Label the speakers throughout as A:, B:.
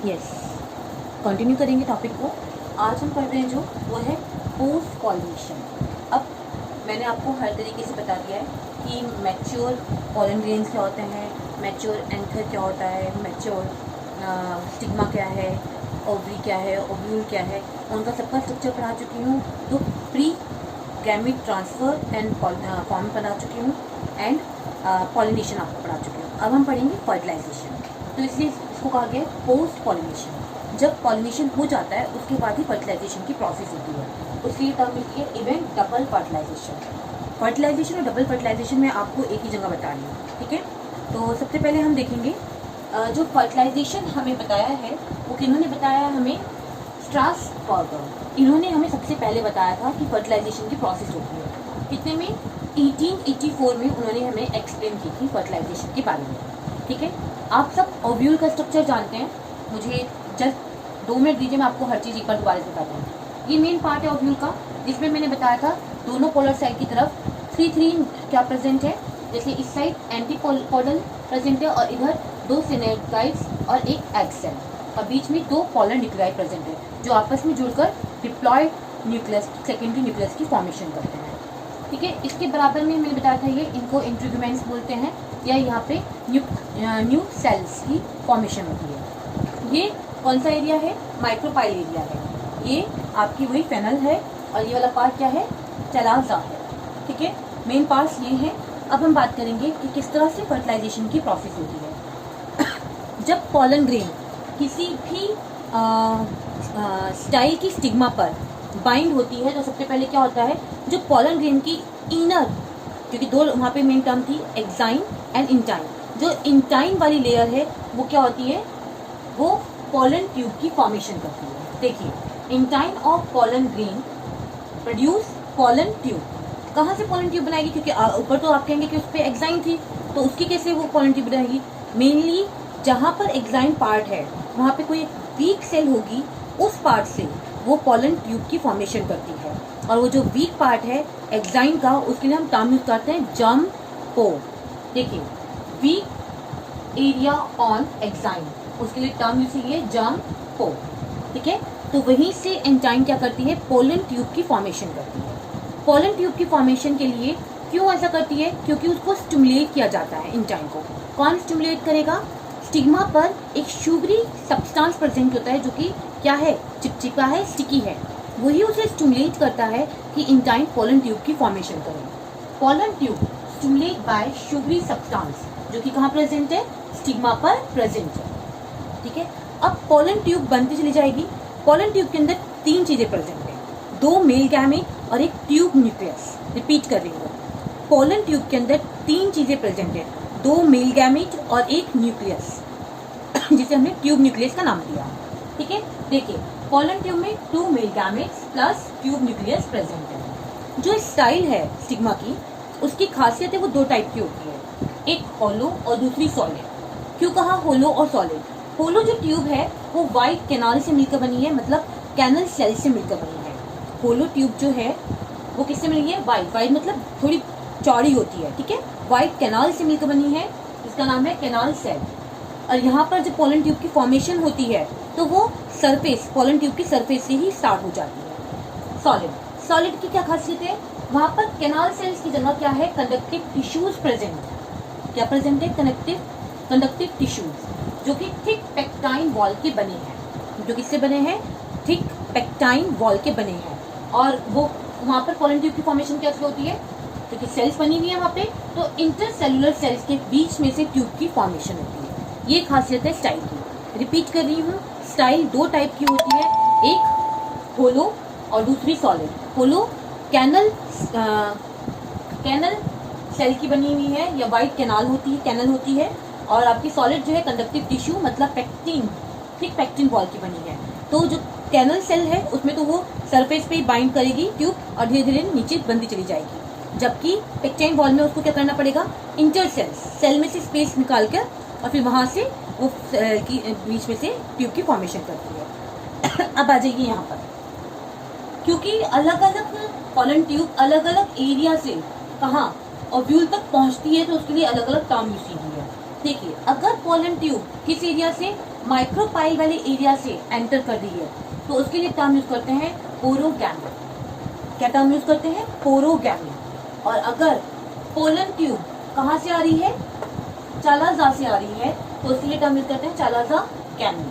A: Yes, continue करेंगे topic को। आज हम पढ़ रहे हैं जो वो है पोस्ट पॉलिनेशन। अब मैंने आपको हर तरीके से बता दिया है कि मैच्योर पॉलन ग्रेन्स क्या होते हैं, मैच्योर एंथर क्या होता है, मैच्योर स्टिग्मा क्या है, ओवरी क्या है, ओव्यूल क्या है, उनका सबका स्ट्रक्चर पढ़ा चुकी हूँ। तो pre gamete transfer and form पढ़ा चुकी हूँ एंड पॉलिनेशन आपको पढ़ा चुकी हूँ। अब हम पढ़ेंगे फर्टिलाइजेशन। तो इसलिए इसको कहा गया है पोस्ट पॉलिनेशन। जब पॉलिनेशन हो जाता है उसके बाद ही फर्टिलाइजेशन की प्रोसेस होती है, उसके लिए टर्म मिलती है इवेंट डबल फर्टिलाइजेशन। फर्टिलाइजेशन और डबल फर्टिलाइजेशन में आपको एक ही जगह बता रही हूँ, ठीक है। तो सबसे पहले हम देखेंगे जो फर्टिलाइजेशन हमें बताया है वो किन्होंने बताया है हमें, स्ट्रासबर्गर। इन्होंने हमें सबसे पहले बताया था कि फर्टिलाइजेशन की प्रोसेस होती है। कितने में 1884 में उन्होंने हमें एक्सप्लेन की थी फर्टिलाइजेशन के बारे में, ठीक है। आप सब ओव्यूल का स्ट्रक्चर जानते हैं, मुझे जस्ट 2 मिनट दीजिए, मैं आपको हर चीज़ एक बार दोबारा बताता हूँ। ये मेन पार्ट है ओव्यूल का, जिसमें मैंने बताया था दोनों पोलर साइड की तरफ 3 क्या प्रेजेंट है। जैसे इस साइड एंटीपोडल प्रेजेंट है और इधर 2 सिनेगाइड्स और एक एग सेल, और बीच में 2 पोलर न्यूक्लियाई प्रेजेंट है जो आपस में जुड़कर डिप्लॉयड न्यूक्लियस, सेकेंडरी न्यूक्लियस की फॉर्मेशन करते हैं, ठीक है। इसके बराबर में मैंने बताया था ये इनको इंट्रीग्यूमेंट्स बोलते हैं, या यहाँ पे न्यू सेल्स की फॉर्मेशन होती है। ये कौन सा एरिया है, माइक्रोपाइल एरिया है। ये आपकी वही फेनल है और ये वाला पार्ट क्या है, चलाजा है, ठीक है। मेन पार्ट्स ये हैं। अब हम बात करेंगे कि किस तरह से फर्टिलाइजेशन की प्रोसेस होती है। जब पॉलन ग्रेन किसी भी स्टाइल की स्टिग्मा पर बाइंड होती है तो सबसे पहले क्या होता है, जो पॉलन ग्रेन की इनर, क्योंकि 2 वहाँ पे मेन टर्म थी, एक्साइन एंड इंटाइन, जो इंटाइन वाली लेयर है वो क्या होती है, वो पॉलन ट्यूब की फॉर्मेशन करती है। देखिए, intine of pollen grain produce pollen tube. कहाँ से पॉलन ट्यूब बनाएगी, क्योंकि ऊपर तो आप कहेंगे कि उस पर एक्साइन थी, तो उसकी कैसे वो पॉलन ट्यूब बनाएगी। मेनली जहाँ पर एक्साइन पार्ट है वहाँ पे कोई वीक सेल होगी, उस पार्ट से वो पॉलन ट्यूब की फॉर्मेशन करती है। और वो जो वीक पार्ट है एक्साइन का, उसके लिए हम टर्म यूज करते हैं जर्म पोर। देखिए, वीक एरिया ऑन एक्साइन, उसके लिए टर्म यूज है जर्म पोर, ठीक है। तो वहीं से एंटाइन क्या करती है, पोलन ट्यूब की फॉर्मेशन करती है। पोलन ट्यूब की फॉर्मेशन के लिए क्यों ऐसा करती है, क्योंकि उसको स्टिमुलेट किया जाता है। इंटाइन को कौन स्टिमुलेट करेगा, स्टिग्मा पर एक शुगरी सब्सटेंस प्रेजेंट होता है जो कि क्या है, चिपचिपा है, स्टिकी है, वही उसे स्टिमुलेट करता है कि इंटाइन पोलन ट्यूब की फॉर्मेशन करे। Pollen tube stimulate by sugary substance जो कि कहाँ प्रेजेंट है, स्टिग्मा पर प्रेजेंट है, ठीक है। अब पोलन ट्यूब बनती चली जाएगी। पोलन ट्यूब के अंदर 3 चीजें प्रेजेंट है, 2 मेल गैमेट और एक ट्यूब न्यूक्लियस। रिपीट कर रही हूँ, पोलन ट्यूब के अंदर 3 चीजें प्रेजेंट है, 2 मेल गैमेट और एक न्यूक्लियस, जिसे हमने ट्यूब न्यूक्लियस का नाम दिया, ठीक है। देखिए, पोलन ट्यूब में 2 male gametes plus tube nucleus present है। जो स्टाइल है स्टिग्मा की, उसकी खासियत है वो 2 टाइप की होती है, एक होलो और दूसरी सॉलिड। क्यों कहा होलो और सॉलिड, होलो जो ट्यूब है वो वाइट कैनाल से मिलकर बनी है, मतलब कैनल सेल से मिलकर बनी है। होलो ट्यूब जो है वो किससे मिली है, वाइट मतलब थोड़ी चौड़ी होती है, ठीक है, वाइट कैनाल से मिलकर बनी है, इसका नाम है कैनाल सेल। और यहाँ पर जो पोलन ट्यूब की फॉर्मेशन होती है तो वो सरफेस, पोलन ट्यूब की सरफेस से ही स्टार्ट हो जाती है। सॉलिड, सॉलिड की क्या खासियत है, वहाँ पर कैनाल सेल्स की जगह क्या है, कंडक्टिव टिश्यूज प्रेजेंट। क्या प्रेजेंट है, कंडक्टिव टिश्यूज जो कि थिक पेक्टाइन वॉल के बने हैं, जो किससे बने हैं, थिक पेक्टाइन वॉल के बने हैं। और वो वहाँ पर पोलन ट्यूब की फॉर्मेशन कैसे होती है, क्योंकि सेल्स बनी हुई है वहाँ पे, तो इंटरसेलुलर सेल्स के बीच में से ट्यूब की फॉर्मेशन होती है। ये खासियत है स्टाइल की। रिपीट कर रही हूँ, स्टाइल 2 टाइप की होती है, एक होलो और दूसरी सॉलिड। होलो कैनल सेल की बनी हुई है या वाइट कैनल होती है, और आपकी सॉलिड जो है कंडक्टिव टिश्यू मतलब पेक्टिन, थिक पेक्टिन वॉल की बनी है। तो जो कैनल सेल है उसमें तो वो सरफेस पे ही बाइंड करेगी ट्यूब और धीरे धीरे नीचे बनती चली जाएगी, जबकि पेक्टाइन वॉल में उसको क्या करना पड़ेगा, इंटर सेल में से स्पेस निकाल कर और फिर वहां से वो की बीच में से ट्यूब की फॉर्मेशन करती है। अब आ जाइए यहाँ पर, क्योंकि अलग अलग पोलन ट्यूब अलग अलग एरिया से कहाँ ओव्यूल तक पहुंचती है तो उसके लिए अलग अलग टर्म यूज की है। देखिए, अगर पोलन ट्यूब किस एरिया से माइक्रोपाइल वाले एरिया से एंटर कर रही है तो उसके लिए टर्म यूज करते हैं पोरोगैमी। क्या टर्म यूज करते हैं? पोरोगैमी। और अगर पोलन ट्यूब कहाँ से आ रही है? चालाजा से आ रही है तो उसके लिए टर्म यूज करते हैं चालाजा गैमी।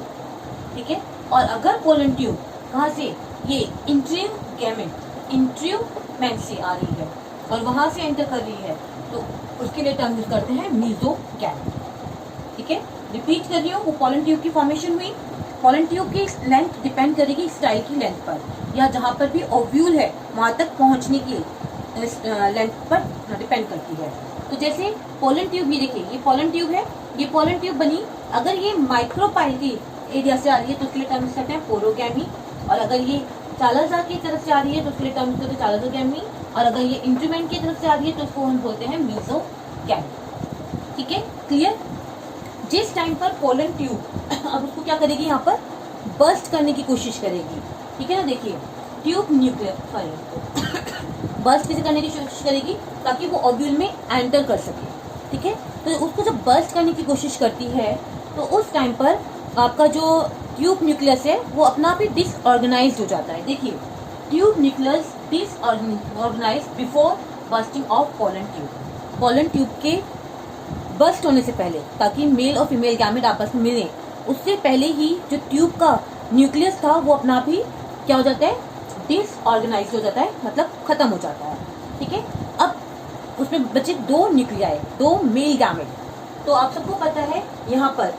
A: ठीक है। और अगर पोलन ट्यूब कहाँ से? ये इंट्रूमेंट से आ रही है और वहां से एंटर कर रही है तो उसके लिए टर्म यूज करते हैं मीजोगैमी। ठीक है। रिपीट कर रही हूँ, वो पोलन ट्यूब की फॉर्मेशन हुई। पोलन ट्यूब की लेंथ डिपेंड करेगी स्टाइल की लेंथ पर, या जहाँ पर भी ओव्यूल है वहां तक पहुंचने की लेंथ पर डिपेंड करती है। तो जैसे पोलन ट्यूब, ये देखिए ये पोलन ट्यूब है, ये पोलन ट्यूब बनी, अगर ये माइक्रोपाइल की एरिया से आ रही है तो उसके लिए टर्म यूज करते हैं पोरोगैमी। और अगर ये चालाजा की तरफ से आ रही है तो उसके लिए टर्म यूज करते हैं चालाजोगैमी। और अगर ये इंट्रूमेंट की तरफ से आ रही है तो उसको हम बोलते हैं मीजोगैमी। ठीक है, क्लियर? जिस टाइम पर पोलन ट्यूब अब उसको क्या करेगी, यहाँ पर बर्स्ट करने की कोशिश करेगी। ठीक है ना, देखिए ट्यूब न्यूक्लियर बर्स्ट कैसे करने की कोशिश करेगी ताकि वो ओव्यूल में एंटर कर सके। ठीक है, तो उसको जब बर्स्ट करने की कोशिश करती है तो उस टाइम पर आपका जो ट्यूब न्यूक्लियस है वो अपना आप ही डिसऑर्गेनाइज्ड हो जाता है। देखिए tube nucleus disorganised before bursting of pollen tube. Pollen tube के बर्स्ट होने से पहले, ताकि मेल और फीमेल गैमेट आपस में मिलें, उससे पहले ही जो ट्यूब का न्यूक्लियस था वो अपना आप ही क्या हो जाता है? डिसऑर्गेनाइज्ड हो जाता है, मतलब खत्म हो जाता है। ठीक है, अब उसमें बचे दो न्यूक्लियाई, दो मेल गैमेट। तो आप सबको पता है यहाँ पर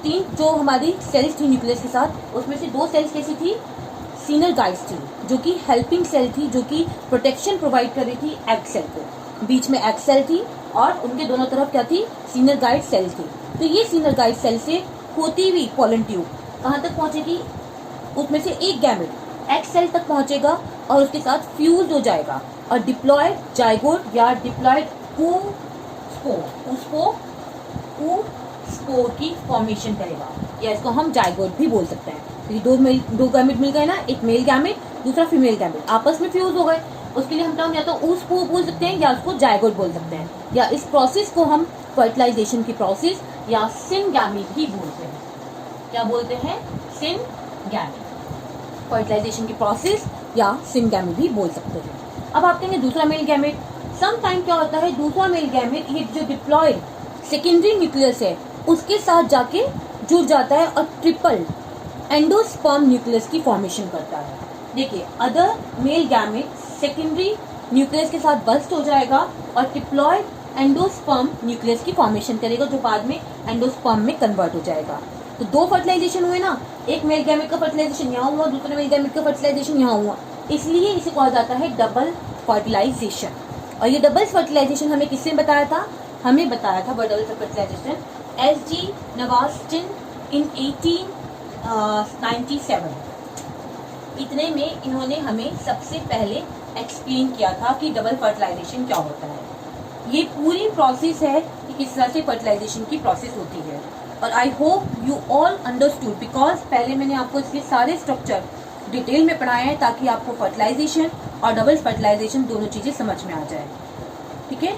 A: तीन जो हमारी सेल्स थी न्यूक्लियस के साथ, उसमें से दो सेल्स कैसी थी? सिनर्गाइड्स थी, जो कि हेल्पिंग सेल थी, जो कि प्रोटेक्शन प्रोवाइड कर रही थी एग सेल को। बीच में एग सेल थी और उनके दोनों तरफ क्या थी? सिनर्गाइड सेल थी। तो ये सिनर्गाइड सेल से होती हुई पोलन ट्यूब कहाँ तक पहुंचेगी? उसमें से एक गैमेट एग सेल तक पहुंचेगा और उसके साथ फ्यूज हो जाएगा और डिप्लॉयड जाइगोट या डिप्लॉयड स्पोर की फॉर्मेशन करेगा, या इसको हम जाइगोट भी बोल सकते हैं। तो दो गैमेट मिल गए ना, एक मेल गैमेट दूसरा फीमेल गैमेट, आपस में फ्यूज हो गए। उसके लिए हम टर्म या तो ऊस्पो बोल सकते हैं या उसको जाइगोट बोल सकते हैं, या इस प्रोसेस को हम फर्टिलाइजेशन की प्रोसेस या सिनगैमी भी बोलते हैं। क्या बोलते हैं? सिनगैमी। फर्टिलाइजेशन की प्रोसेस या सिनगैमी भी बोल सकते हैं। अब आप कहेंगे दूसरा मेल गैमेट। सम टाइम क्या होता है, दूसरा मेल गैमेट ये जो डिप्लॉयड सेकेंडरी न्यूक्लियस है उसके साथ जाके जुड़ जाता है और ट्रिपल एंडोस्पर्म न्यूक्लियस की फॉर्मेशन करता है। देखिए other male gamete secondary nucleus के साथ बस्ट हो जाएगा और डिप्लॉयड एंडोस्पर्म न्यूक्लियस की फॉर्मेशन करेगा, जो बाद में एंडोस्पर्म में कन्वर्ट हो जाएगा। तो दो फर्टिलाइजेशन हुए ना, एक मेल गैमेट का फर्टिलाइजेशन यहाँ हुआ, दूसरे मेल गैमेट का फर्टिलाइजेशन यहाँ हुआ, इसलिए इसे कहा जाता है डबल फर्टिलाइजेशन। और ये डबल फर्टिलाइजेशन हमें किसने बताया था? हमें बताया था डबल फर्टिलाइजेशन S.G. नवास्टिन इन 1897। इतने में इन्होंने हमें सबसे पहले एक्सप्लेन किया था कि डबल फर्टिलाइजेशन क्या होता है। ये पूरी प्रोसेस है कि किस तरह से फर्टिलाइजेशन की प्रोसेस होती है। और I hope you all understood, because पहले मैंने आपको इसके सारे स्ट्रक्चर डिटेल में पढ़ाए हैं ताकि आपको फर्टिलाइजेशन और डबल फर्टिलाइजेशन दोनों चीज़ें समझ में आ जाए। ठीक है,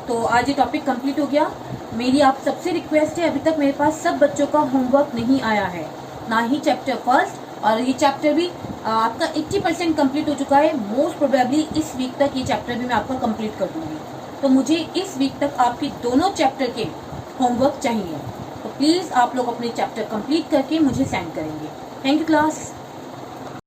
A: तो आज ये टॉपिक कंप्लीट हो गया। मेरी आप सबसे रिक्वेस्ट है, अभी तक मेरे पास सब बच्चों का होमवर्क नहीं आया है, ना ही चैप्टर फर्स्ट, और ये चैप्टर भी आपका 80% कंप्लीट हो चुका है। मोस्ट प्रोबेबली इस वीक तक ये चैप्टर भी मैं आपका कंप्लीट कर दूंगी। तो मुझे इस वीक तक आपके दोनों चैप्टर के होमवर्क चाहिए, तो प्लीज़ आप लोग अपने चैप्टर कंप्लीट करके मुझे सेंड करेंगे। Thank you class.